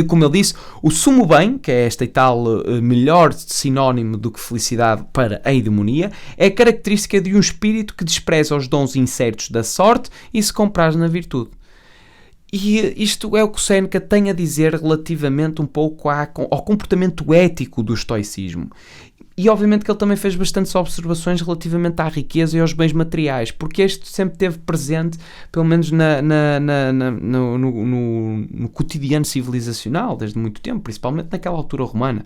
Como ele disse, o sumo bem, que é este tal melhor sinónimo do que felicidade para a eudaimonia, é a característica de um espírito que despreza os dons incertos da sorte e se compraz na virtude. E isto é o que o Sêneca tem a dizer relativamente um pouco ao comportamento ético do estoicismo. E obviamente que ele também fez bastantes observações relativamente à riqueza e aos bens materiais, porque este sempre esteve presente, pelo menos no cotidiano civilizacional, desde muito tempo, principalmente naquela altura romana.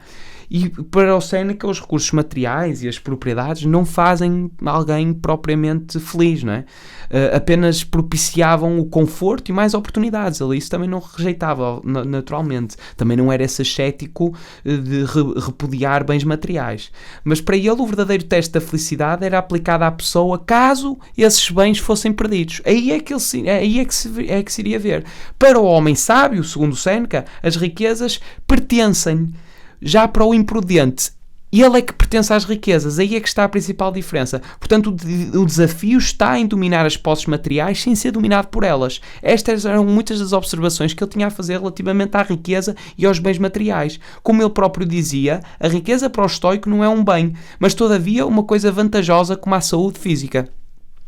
E para o Sêneca, os recursos materiais e as propriedades não fazem alguém propriamente feliz, não é? Apenas propiciavam o conforto e mais oportunidades. Ele isso também não rejeitava naturalmente. Também não era esse cético de repudiar bens materiais. Mas para ele o verdadeiro teste da felicidade era aplicado à pessoa caso esses bens fossem perdidos. Aí é que se iria ver. Para o homem sábio, segundo Sêneca, as riquezas pertencem-lhe. Já para o imprudente, ele é que pertence às riquezas. Aí é que está a principal diferença. Portanto, o desafio está em dominar as posses materiais sem ser dominado por elas. Estas eram muitas das observações que ele tinha a fazer relativamente à riqueza e aos bens materiais. Como ele próprio dizia, a riqueza para o estoico não é um bem, mas todavia uma coisa vantajosa como a saúde física.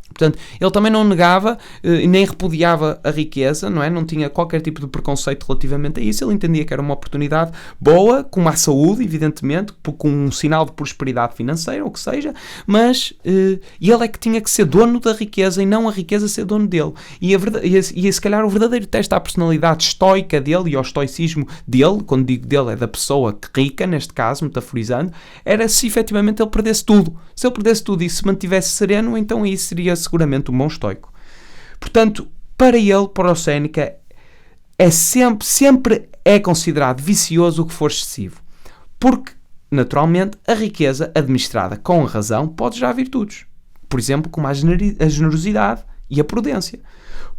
Portanto, ele também não negava nem repudiava a riqueza, não é? Não tinha qualquer tipo de preconceito relativamente a isso. Ele entendia que era uma oportunidade boa, como a saúde, evidentemente, com um sinal de prosperidade financeira, ou o que seja, mas ele é que tinha que ser dono da riqueza e não a riqueza ser dono dele. E se calhar o verdadeiro teste à personalidade estoica dele e ao estoicismo dele, quando digo dele é da pessoa rica, neste caso, metaforizando, era se efetivamente ele perdesse tudo. Se ele perdesse tudo e se mantivesse sereno, então aí seria seguramente um bom estoico. Portanto, para ele, para o Sêneca, sempre é considerado vicioso o que for excessivo. Porque, naturalmente, a riqueza administrada com a razão pode gerar virtudes. Por exemplo, como a generosidade e a prudência.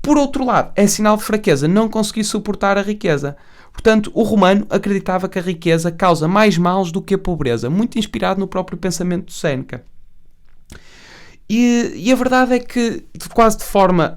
Por outro lado, é sinal de fraqueza não conseguir suportar a riqueza. Portanto, o romano acreditava que a riqueza causa mais males do que a pobreza, muito inspirado no próprio pensamento de Sêneca. E a verdade é que, quase de forma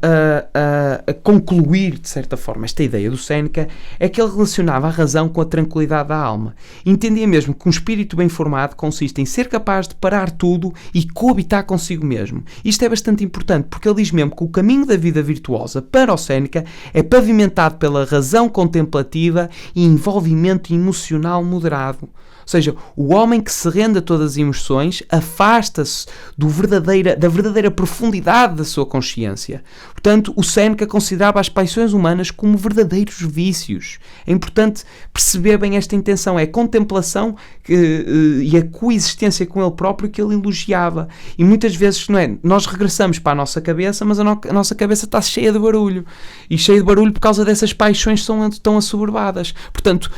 a concluir, de certa forma, esta ideia do Sêneca, é que ele relacionava a razão com a tranquilidade da alma. Entendia mesmo que um espírito bem formado consiste em ser capaz de parar tudo e coabitar consigo mesmo. Isto é bastante importante, porque ele diz mesmo que o caminho da vida virtuosa, para o Sêneca, é pavimentado pela razão contemplativa e envolvimento emocional moderado. Ou seja, o homem que se rende a todas as emoções afasta-se da verdadeira profundidade da sua consciência. Portanto, o Sêneca considerava as paixões humanas como verdadeiros vícios. É importante perceber bem esta intenção. É a contemplação e a coexistência com ele próprio que ele elogiava. E muitas vezes, não é? Nós regressamos para a nossa cabeça, mas a nossa cabeça está cheia de barulho. E cheia de barulho por causa dessas paixões que são tão assoberbadas. Portanto,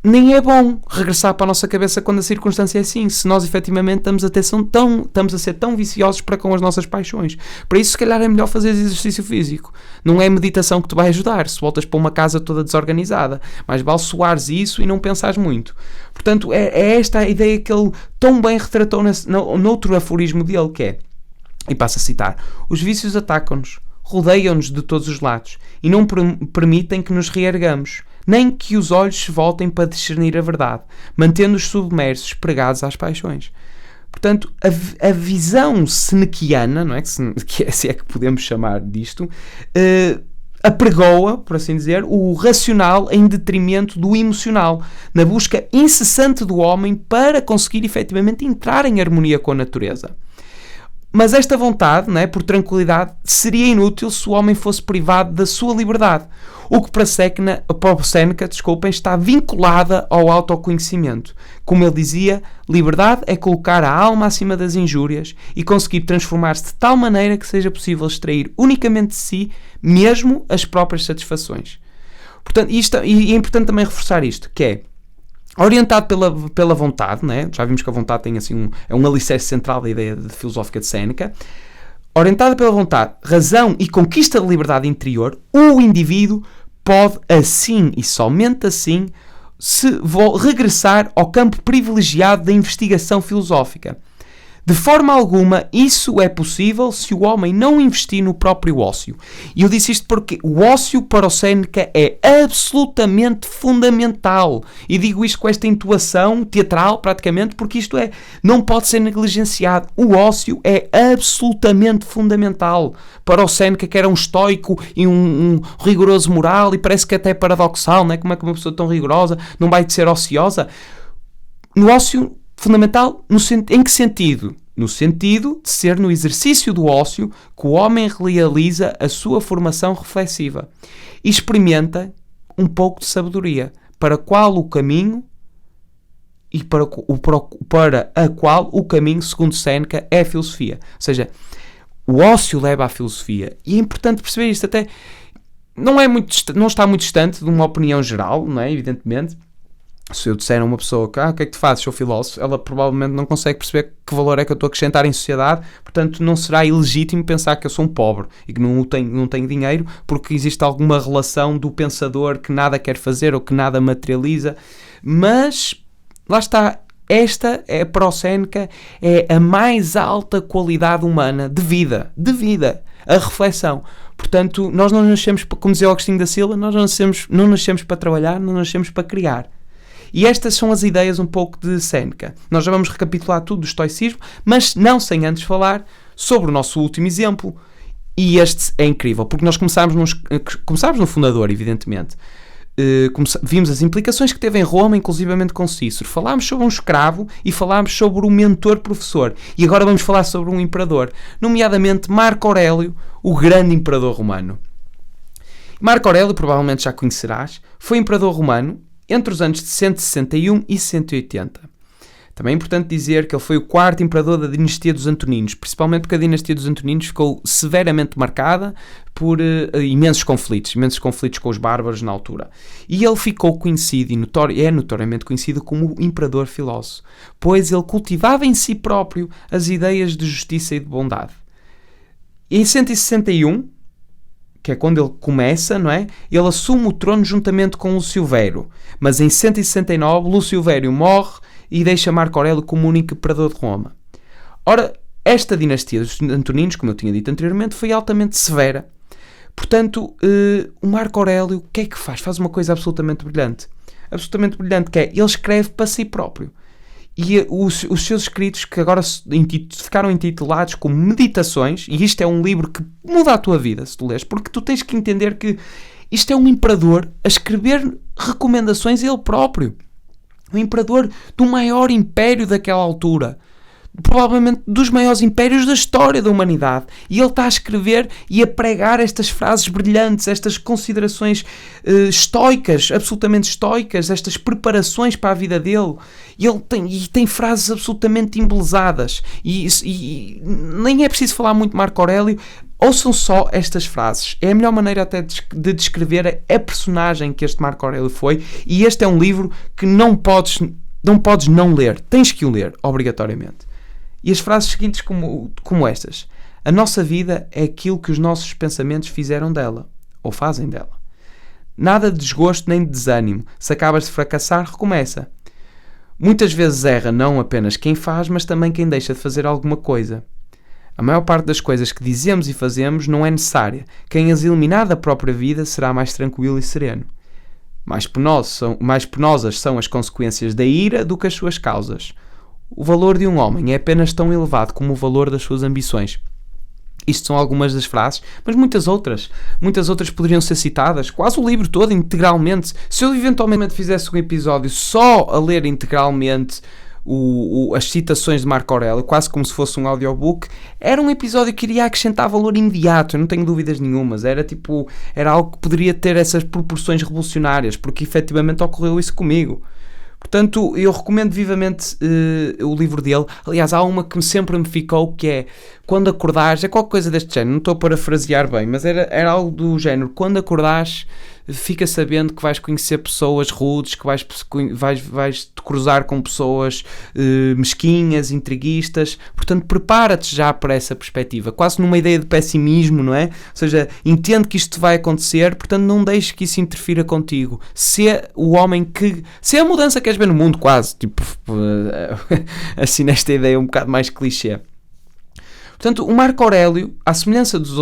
nem é bom regressar para a nossa cabeça quando a circunstância é assim, se nós efetivamente estamos a ser tão viciosos para com as nossas paixões. Para isso, se calhar, é melhor fazer exercício físico. Não é meditação que te vai ajudar se voltas para uma casa toda desorganizada. Mais vale suares isso e não pensares muito. Portanto, é esta a ideia que ele tão bem retratou noutro aforismo dele, que é, e passo a citar: os vícios atacam-nos, rodeiam-nos de todos os lados e não permitem que nos reergamos, nem que os olhos se voltem para discernir a verdade, mantendo-os submersos, pregados às paixões. Portanto, a visão senequiana, não é? Se é que podemos chamar disto, apregoa, por assim dizer, o racional em detrimento do emocional, na busca incessante do homem para conseguir efetivamente entrar em harmonia com a natureza. Mas esta vontade, não é, por tranquilidade, seria inútil se o homem fosse privado da sua liberdade, o que para Séneca, está vinculada ao autoconhecimento. Como ele dizia, liberdade é colocar a alma acima das injúrias e conseguir transformar-se de tal maneira que seja possível extrair unicamente de si mesmo as próprias satisfações. Portanto, e é importante também reforçar isto, que é orientado pela vontade, né? Já vimos que a vontade tem assim é um alicerce central da ideia filosófica de Séneca. Orientada pela vontade, razão e conquista de liberdade interior, o indivíduo pode assim e somente assim regressar ao campo privilegiado da investigação filosófica. De forma alguma, isso é possível se o homem não investir no próprio ócio. E eu disse isto porque o ócio para o Séneca é absolutamente fundamental. E digo isto com esta intuação teatral, praticamente, porque isto não pode ser negligenciado. O ócio é absolutamente fundamental para o Séneca, que era um estoico e um rigoroso moral, e parece que até é paradoxal, não é? Como é que uma pessoa tão rigorosa não vai ser ociosa? No ócio fundamental, em que sentido? No sentido de ser no exercício do ócio que o homem realiza a sua formação reflexiva e experimenta um pouco de sabedoria, para qual o caminho e para a qual o caminho, segundo Séneca, é a filosofia. Ou seja, o ócio leva à filosofia. E é importante perceber isto, até não está muito distante de uma opinião geral, não é? Evidentemente. Se eu disser a uma pessoa que o que é que tu fazes, sou filósofo, ela provavelmente não consegue perceber que valor é que eu estou a acrescentar em sociedade, portanto não será ilegítimo pensar que eu sou um pobre e que não tenho dinheiro, porque existe alguma relação do pensador que nada quer fazer ou que nada materializa. Mas, lá está, esta é, para o Séneca, é a mais alta qualidade humana de vida, a reflexão. Portanto, nós não nascemos, como dizia o Agostinho da Silva, nós não nascemos para trabalhar, não nascemos para criar. E estas são as ideias um pouco de Séneca. Nós já vamos recapitular tudo do estoicismo, mas não sem antes falar sobre o nosso último exemplo. E este é incrível, porque nós começámos no fundador, evidentemente. Vimos as implicações que teve em Roma, inclusivamente com Cícero. Falámos sobre um escravo e falámos sobre o mentor-professor. E agora vamos falar sobre um imperador, nomeadamente Marco Aurélio, o grande imperador romano. Marco Aurélio, provavelmente já conhecerás, foi imperador romano entre os anos de 161 e 180. Também é importante dizer que ele foi o quarto imperador da dinastia dos Antoninos, principalmente porque a dinastia dos Antoninos ficou severamente marcada por imensos conflitos com os bárbaros na altura. E ele ficou conhecido e é notoriamente conhecido como o imperador filósofo, pois ele cultivava em si próprio as ideias de justiça e de bondade. Em 161, que é quando ele começa, não é? Ele assume o trono juntamente com Lúcio Vero. Mas em 169, Lúcio Vero morre e deixa Marco Aurélio como único imperador de Roma. Ora, esta dinastia dos Antoninos, como eu tinha dito anteriormente, foi altamente severa. Portanto, o Marco Aurélio, o que é que faz? Faz uma coisa absolutamente brilhante. Absolutamente brilhante, que é, ele escreve para si próprio. E os seus escritos, que agora ficaram intitulados como Meditações, e isto é um livro que muda a tua vida, se tu lês, porque tu tens que entender que isto é um imperador a escrever recomendações a ele próprio. O imperador do maior império daquela altura. Provavelmente dos maiores impérios da história da humanidade. E ele está a escrever e a pregar estas frases brilhantes, estas considerações estoicas, absolutamente estoicas, estas preparações para a vida dele. E ele tem frases absolutamente embelezadas. E nem é preciso falar muito de Marco Aurélio. Ouçam só estas frases. É a melhor maneira até de descrever a personagem que este Marco Aurélio foi, e este é um livro que não podes não ler. Tens que o ler, obrigatoriamente. E as frases seguintes como estas. A nossa vida é aquilo que os nossos pensamentos fizeram dela, ou fazem dela. Nada de desgosto nem de desânimo. Se acabas de fracassar, recomeça. Muitas vezes erra não apenas quem faz, mas também quem deixa de fazer alguma coisa. A maior parte das coisas que dizemos e fazemos não é necessária. Quem as eliminar da própria vida será mais tranquilo e sereno. Mais penosas são as consequências da ira do que as suas causas. O valor de um homem é apenas tão elevado como o valor das suas ambições. Isto são algumas das frases, mas muitas outras poderiam ser citadas, quase o livro todo, integralmente. Se eu eventualmente fizesse um episódio só a ler integralmente as citações de Marco Aurélio, quase como se fosse um audiobook, era um episódio que iria acrescentar valor imediato, eu não tenho dúvidas nenhumas. Era algo que poderia ter essas proporções revolucionárias, porque efetivamente ocorreu isso comigo. Portanto, eu recomendo vivamente o livro dele. Aliás, há uma que sempre me ficou, que é quando acordares, é qualquer coisa deste género, não estou a parafrasear bem, mas era algo do género: quando acordares, fica sabendo que vais conhecer pessoas rudes, que vais te cruzar com pessoas mesquinhas, intriguistas. Portanto, prepara-te já para essa perspectiva, quase numa ideia de pessimismo, não é? Ou seja, entende que isto vai acontecer, portanto não deixes que isso interfira contigo. Se a mudança que queres ver no mundo, quase, assim nesta ideia um bocado mais clichê. Portanto, o Marco Aurélio, à semelhança dos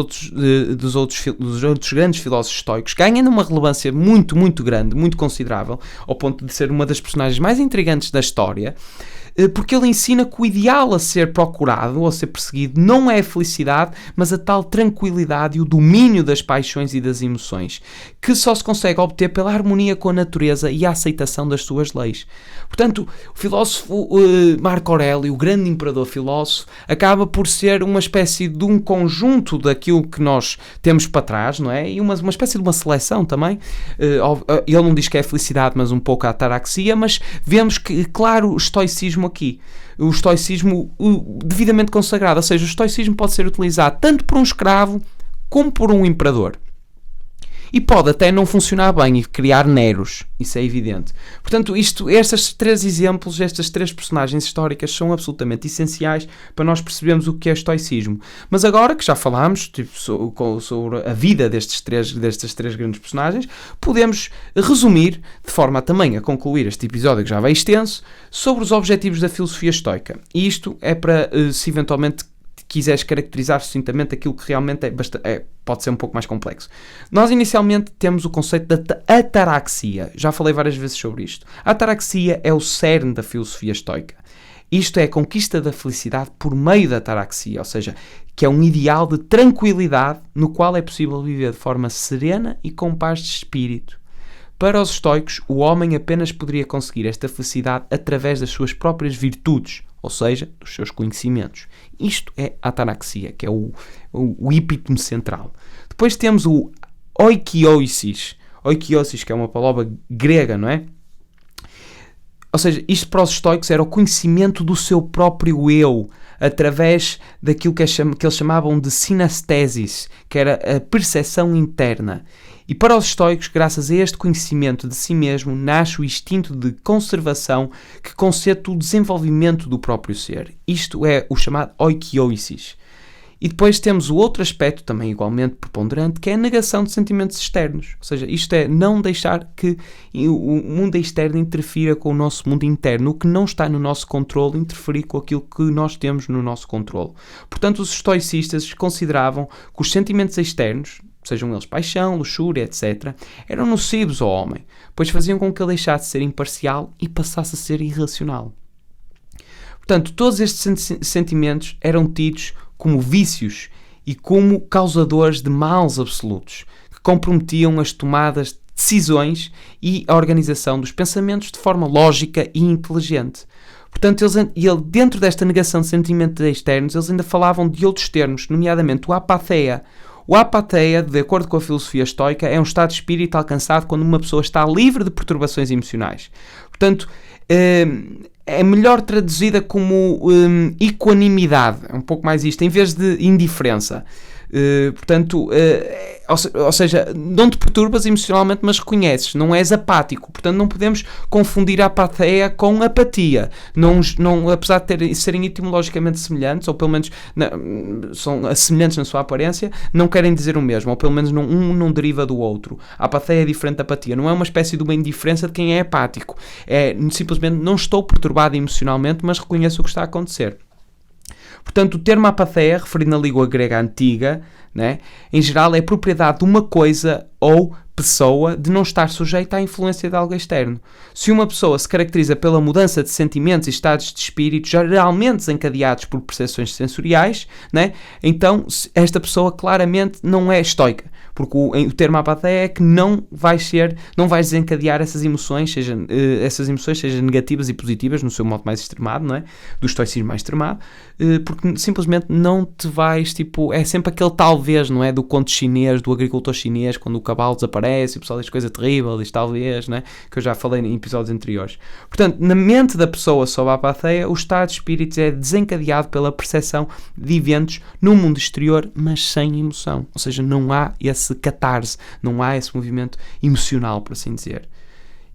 outros grandes filósofos estoicos, ganha numa relevância muito, muito grande, muito considerável, ao ponto de ser uma das personagens mais intrigantes da história, porque ele ensina que o ideal a ser procurado ou a ser perseguido não é a felicidade, mas a tal tranquilidade e o domínio das paixões e das emoções, que só se consegue obter pela harmonia com a natureza e a aceitação das suas leis. Portanto, o filósofo Marco Aurélio, o grande imperador filósofo, acaba por ser uma espécie de um conjunto daquilo que nós temos para trás, não é? E uma espécie de uma seleção também. Ele não diz que é a felicidade, mas um pouco a ataraxia, mas vemos que, claro, o estoicismo aqui. O estoicismo devidamente consagrado, ou seja, o estoicismo pode ser utilizado tanto por um escravo como por um imperador. E pode até não funcionar bem e criar neros, isso é evidente. Portanto, estes três exemplos, estas três personagens históricas são absolutamente essenciais para nós percebermos o que é estoicismo. Mas agora que já falámos sobre a vida destas três grandes personagens, podemos resumir, de forma também a concluir este episódio que já vai extenso, sobre os objetivos da filosofia estoica. E isto é para, se eventualmente quiseres caracterizar sucintamente aquilo que realmente pode ser um pouco mais complexo. Nós inicialmente temos o conceito da ataraxia. Já falei várias vezes sobre isto. A ataraxia é o cerne da filosofia estoica. Isto é a conquista da felicidade por meio da ataraxia, ou seja, que é um ideal de tranquilidade no qual é possível viver de forma serena e com paz de espírito. Para os estoicos, o homem apenas poderia conseguir esta felicidade através das suas próprias virtudes, ou seja, dos seus conhecimentos. Isto é a ataraxia, que é o epítome central. Depois temos o oikeiosis. Oikeiosis, que é uma palavra grega, não é? Ou seja, isto para os estoicos era o conhecimento do seu próprio eu, através daquilo que eles chamavam de sinestesis, que era a percepção interna. E para os estoicos, graças a este conhecimento de si mesmo, nasce o instinto de conservação que concede o desenvolvimento do próprio ser. Isto é o chamado oikeiosis. E depois temos o outro aspecto, também igualmente preponderante, que é a negação de sentimentos externos. Ou seja, isto é não deixar que o mundo externo interfira com o nosso mundo interno. O que não está no nosso controle interferir com aquilo que nós temos no nosso controle. Portanto, os estoicistas consideravam que os sentimentos externos, sejam eles paixão, luxúria, etc., eram nocivos ao homem, pois faziam com que ele deixasse de ser imparcial e passasse a ser irracional. Portanto, todos estes sentimentos eram tidos como vícios e como causadores de males absolutos, que comprometiam as tomadas de decisões e a organização dos pensamentos de forma lógica e inteligente. Portanto, dentro desta negação de sentimentos externos, eles ainda falavam de outros termos, nomeadamente o apatheia. O apatheia, de acordo com a filosofia estoica, é um estado de espírito alcançado quando uma pessoa está livre de perturbações emocionais. Portanto, é melhor traduzida como equanimidade, é um pouco mais isto, em vez de indiferença. Portanto, ou seja, não te perturbas emocionalmente, mas reconheces, não és apático. Portanto, não podemos confundir a apatia com apatia. Não, apesar de serem etimologicamente semelhantes, ou pelo menos são semelhantes na sua aparência, não querem dizer o mesmo, ou pelo menos um não deriva do outro. A apatia é diferente da apatia, não é uma espécie de uma indiferença de quem é apático. É simplesmente não estou perturbado emocionalmente, mas reconheço o que está a acontecer. Portanto, o termo apatheia, referido na língua grega antiga, né, em geral é propriedade de uma coisa ou pessoa de não estar sujeita à influência de algo externo. Se uma pessoa se caracteriza pela mudança de sentimentos e estados de espírito geralmente desencadeados por percepções sensoriais, né, então esta pessoa claramente não é estoica. Porque o termo apatheia é que não vais desencadear essas emoções, sejam negativas e positivas, no seu modo mais extremado, não é? Do estoicismo mais extremado, porque simplesmente não te vais, é sempre aquele talvez, não é? Do conto chinês, do agricultor chinês, quando o cavalo desaparece e o pessoal diz coisa terrível, diz talvez, não é? Que eu já falei em episódios anteriores. Portanto, na mente da pessoa sob a apatheia, o estado de espírito é desencadeado pela percepção de eventos no mundo exterior, mas sem emoção. Ou seja, não há esse catarse, não há esse movimento emocional, por assim dizer.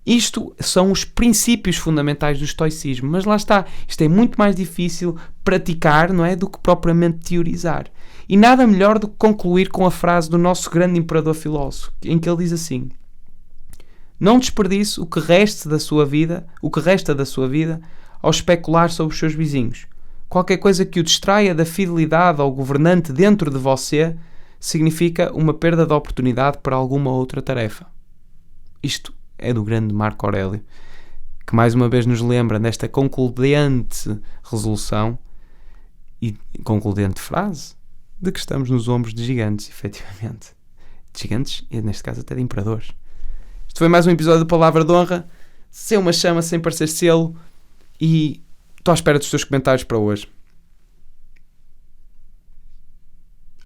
Isto são os princípios fundamentais do estoicismo, mas lá está, isto é muito mais difícil praticar, não é, do que propriamente teorizar. E nada melhor do que concluir com a frase do nosso grande imperador filósofo, em que ele diz assim: não desperdice o que resta da sua vida ao especular sobre os seus vizinhos. Qualquer coisa que o distraia da fidelidade ao governante dentro de você significa uma perda de oportunidade para alguma outra tarefa. Isto é do grande Marco Aurélio, que mais uma vez nos lembra nesta concludente resolução e concludente frase de que estamos nos ombros de gigantes, efetivamente. De gigantes e, neste caso, até de imperadores. Isto foi mais um episódio de Palavra de Honra. Ser uma chama sem parecer selo, e estou à espera dos teus comentários para hoje.